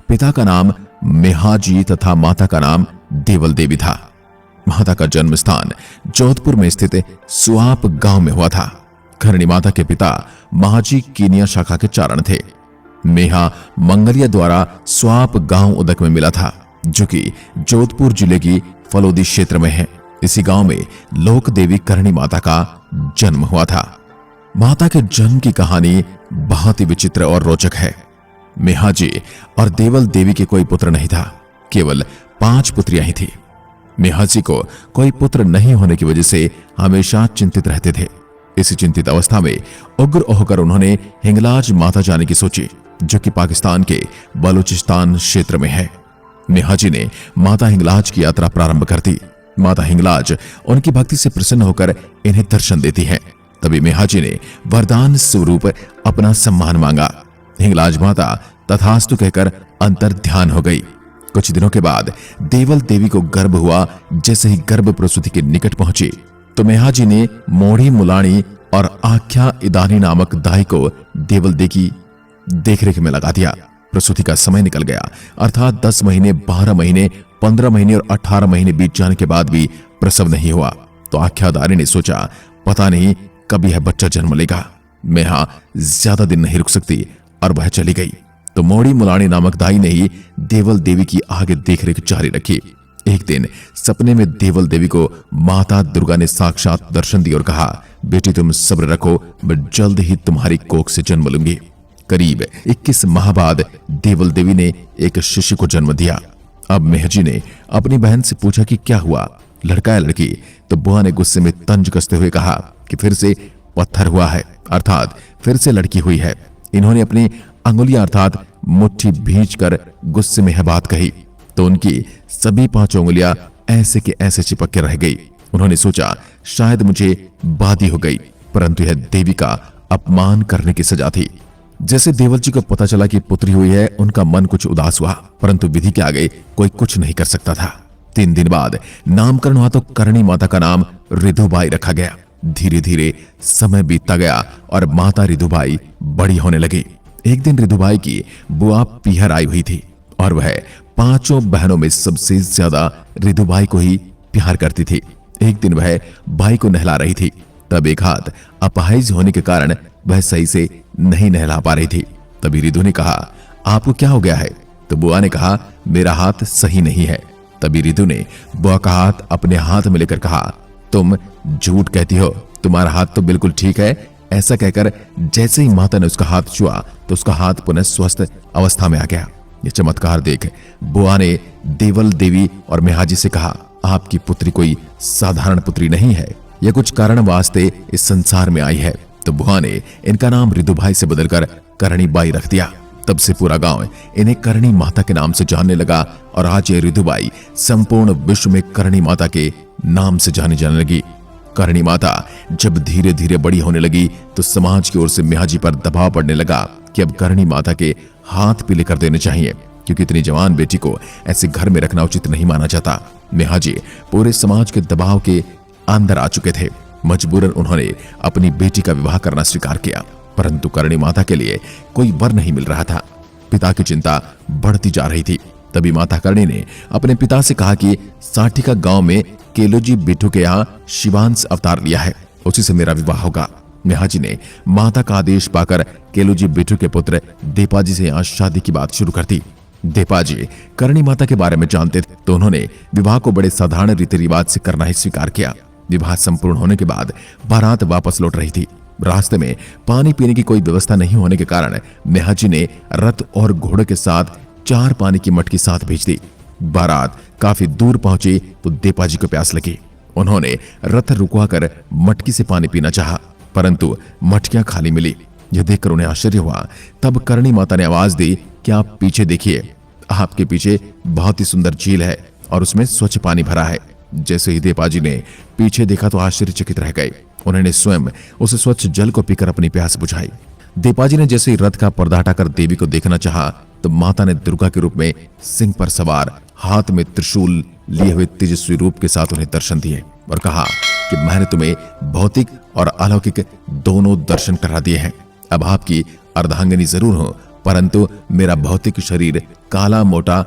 पिता का नाम मेहाजी तथा माता का नाम देवल देवी था। माता का जन्म स्थान जोधपुर में स्थित सुआप गांव में हुआ था। करणी माता के पिता महाजी कीनिया शाखा के चारण थे। मेहा मंगलिया द्वारा स्वाप गांव उदक में मिला था, जो कि जोधपुर जिले की फलोदी क्षेत्र में है। इसी गांव में लोक देवी करणी माता का जन्म हुआ था। माता के जन्म की कहानी बहुत ही विचित्र और रोचक है। मेहाजी और देवल देवी के कोई पुत्र नहीं था, केवल 5 पुत्रियां ही थी। मेहाजी को कोई पुत्र नहीं होने की वजह से हमेशा चिंतित रहते थे। इसी चिंतित अवस्था में उग्र होकर उन्होंने हिंगलाज माता जाने की सोची, जो कि पाकिस्तान के बलूचिस्तान क्षेत्र में है। मेहाजी ने माता हिंगलाज की यात्रा प्रारंभ कर दी। माता हिंगलाज उनकी भक्ति से प्रसन्न होकर इन्हें दर्शन देती है। तभी मेहाजी ने वरदान स्वरूप अपना सम्मान मांगा। हिंगलाज माता तथास्तु कहकर अंतर ध्यान हो गई। कुछ दिनों के बाद देवल देवी को गर्भ हुआ। जैसे ही गर्भ प्रसूति के निकट पहुंची तो मेहाजी ने मोड़ी मुलाणी और आख्या इदानी नामक दाई को देवल देवी की देखरेख में लगा दिया। प्रसूति का समय निकल गया, अर्थात 10 महीने, 12 महीने, 15 महीने और 18 महीने बीत जाने के बाद भी प्रसव नहीं हुआ। तो आख्यादारी ने सोचा, पता नहीं कब यह बच्चा जन्म लेगा। मेहा ज्यादा दिन नहीं रुक सकती और वह चली गई। तो मोड़ी मुलाणी नामक दाई ने ही देवल देवी की आगे देखरेख जारी रखी। एक दिन सपने में देवल देवी को माता दुर्गा ने साक्षात दर्शन दिए और कहा, बेटी तुम सब्र रखो, मैं जल्द ही तुम्हारी कोख से जन्म लूंगी। करीब 21 माह बाद देवल देवी ने एक शिशु को जन्म दिया। अब मेहजी ने अपनी बहन से पूछा कि क्या हुआ, लड़का या लड़की? तो बुआ ने गुस्से में तंज कसते हुए कहा कि फिर से पत्थर हुआ है, अर्थात फिर से लड़की हुई है। इन्होंने अपनी अंगुलियां अर्थात मुट्ठी भींचकर गुस्से में यह बात कही तो उनकी सभी 5 उंगलियां ऐसे के ऐसे चिपक के रह गई। उन्होंने सोचा शायद मुझे बादी हो गई, परंतु यह देवी का अपमान करने की सजा थी। जैसे देवल जी को पता चला कि पुत्री हुई है, उनका मन कुछ उदास हुआ, परंतु विधि के आगे कोई कुछ नहीं कर सकता था। 3 दिन बाद नामकरण हुआ तो करणी माता का नाम रिधुबाई रखा गया। धीरे धीरे समय बीतता गया और माता रिधुबाई बड़ी होने लगी। एक दिन रिधुबाई की बुआ पीहर आई हुई थी और वह 5 बहनों में सबसे ज्यादा रिधुबाई को ही प्यार करती थी। एक दिन वह बाई को नहला रही थी, तब एक हाथ अपाहिज होने के कारण वह सही से नहीं नहला पा रही थी। तभी रिधु ने कहा, आपको क्या हो गया है? तो बुआ ने कहा, मेरा हाथ सही नहीं है। तभी रिधु ने बुआ का हाथ अपने हाथ में लेकर कहा, तुम झूठ कहती हो, तुम्हारा हाथ तो बिल्कुल ठीक है। ऐसा कहकर जैसे ही माता ने उसका हाथ छुआ तो उसका हाथ पुनः स्वस्थ अवस्था में आ गया। यह चमत्कार देख बुआ ने देवल देवी और मेहाजी से कहा, आपकी पुत्री कोई साधारण पुत्री नहीं है, यह कुछ कारण वास्ते इस संसार में आई है। तो बुआ ने इनका नाम रिधुबाई से बदलकर करणी बाई रख दिया। तब से पूरा गांव इन्हें करणी माता के नाम से जानने लगा और आज ये रिधुबाई संपूर्ण विश्व में करणी माता के नाम से जाने जाने लगी। करणी माता जब धीरे धीरे बड़ी होने लगी तो समाज की ओर से मेहाजी पर दबाव पड़ने लगा कि अब करणी माता के हाथ पीले कर देने चाहिए, क्योंकि इतनी जवान बेटी को ऐसे घर में रखना उचित नहीं माना जाता। मेहाजी पूरे समाज के दबाव के अंदर आ चुके थे। मजबूरन उन्होंने अपनी बेटी का विवाह करना स्वीकार किया, परंतु करणी माता के लिए कोई वर नहीं मिल रहा था। पिता की चिंता बढ़ती जा रही थी। तभी माता करणी ने अपने पिता से कहा कि साठिका गांव में केलोजी बिट्टू के यहाँ शिवांश अवतार लिया है, उसी से मेरा विवाह होगा। मेहाजी ने माता का आदेश पाकर केलोजी बिट्टू के पुत्र देपाजी से यहाँ शादी की बात शुरू कर दी। देपाजी करणी माता के बारे में जानते थे तो उन्होंने विवाह को बड़े साधारण रीति रिवाज से करना ही स्वीकार किया। विवाह संपूर्ण होने के बाद बारात वापस लौट रही थी। रास्ते में पानी पीने की कोई व्यवस्था नहीं होने के कारण मेहाजी ने रथ और घोड़े के साथ 4 पानी की मटकी साथ भेज दी। बारात काफी दूर पहुंची तो देपाजी को प्यास लगी। उन्होंने रथ रुकवाकर मटकी से पानी पीना चाहा, परंतु मटकियां खाली मिली। यह देखकर उन्हें आश्चर्य हुआ। तब करणी माता ने आवाज दी कि आप पीछे देखिए, आपके पीछे बहुत ही सुंदर झील है और उसमें स्वच्छ पानी भरा है। जैसे ही देपाजी ने पीछे देखा तो आश्चर्यचकित रह गए। उन्होंने स्वयं उस स्वच्छ जल को पीकर अपनी प्यास बुझाई। देपाजी ने जैसे ही रथ का पर्दा हटाकर देवी को देखना चाहा तो माता ने दुर्गा के रूप में सिंह पर सवार, हाथ में त्रिशूल लिए हुए तेजस्वी रूप के साथ उन्हें दर्शन दिए और कहा कि मैंने तुम्हें भौतिक और अलौकिक दोनों दर्शन करा दिए हैं। अब आपकी अर्धांगिनी जरूर हो, परंतु मेरा भौतिक शरीर काला मोटा